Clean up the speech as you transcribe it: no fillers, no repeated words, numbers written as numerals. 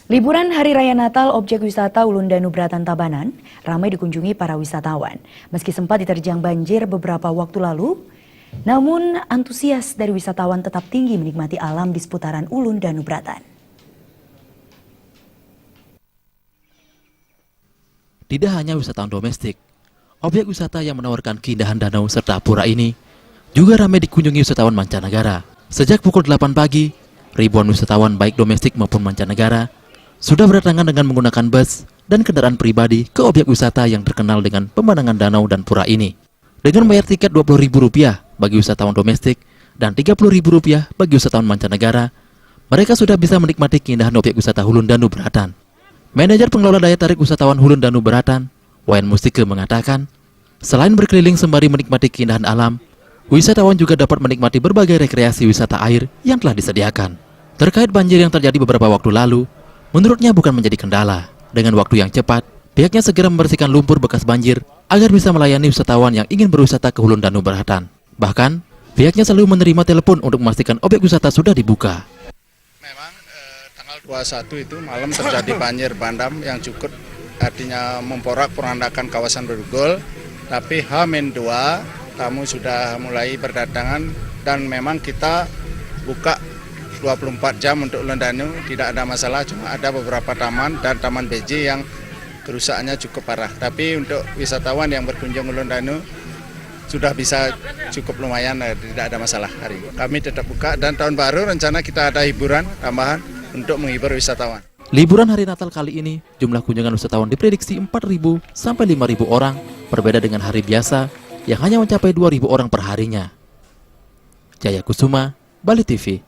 Liburan Hari Raya Natal objek wisata Ulun Danu Beratan Tabanan ramai dikunjungi para wisatawan. Meski sempat diterjang banjir beberapa waktu lalu, namun antusias dari wisatawan tetap tinggi menikmati alam di seputaran Ulun Danu Beratan. Tidak hanya wisatawan domestik, objek wisata yang menawarkan keindahan danau serta pura ini juga ramai dikunjungi wisatawan mancanegara. Sejak pukul 8 pagi, ribuan wisatawan baik domestik maupun mancanegara sudah berdatangan dengan menggunakan bus dan kendaraan pribadi ke objek wisata yang terkenal dengan pemandangan danau dan pura ini. Dengan bayar tiket Rp20.000 bagi wisatawan domestik dan Rp30.000 bagi wisatawan mancanegara, mereka sudah bisa menikmati keindahan objek wisata Ulun Danu Beratan. Manajer pengelola daya tarik wisatawan Ulun Danu Beratan, Wayan Mustike, mengatakan, selain berkeliling sembari menikmati keindahan alam, wisatawan juga dapat menikmati berbagai rekreasi wisata air yang telah disediakan. Terkait banjir yang terjadi beberapa waktu lalu, menurutnya bukan menjadi kendala. Dengan waktu yang cepat, pihaknya segera membersihkan lumpur bekas banjir agar bisa melayani wisatawan yang ingin berwisata ke Ulun Danu Beratan. Bahkan, pihaknya selalu menerima telepon untuk memastikan objek wisata sudah dibuka. Memang tanggal 21 itu malam terjadi banjir bandang yang cukup, artinya memporak-porandakan kawasan Borgol. Tapi H-2 tamu sudah mulai berdatangan dan memang kita buka 24 jam untuk Ulun Danu, tidak ada masalah, cuma ada beberapa taman dan taman BJ yang kerusakannya cukup parah. Tapi untuk wisatawan yang berkunjung Ulun Danu sudah bisa cukup lumayan, tidak ada masalah hari ini. Kami tetap buka dan tahun baru rencana kita ada hiburan tambahan untuk menghibur wisatawan. Liburan hari Natal kali ini, jumlah kunjungan wisatawan diprediksi 4.000 sampai 5.000 orang, berbeda dengan hari biasa yang hanya mencapai 2.000 orang per harinya. Jaya Kusuma, Bali TV.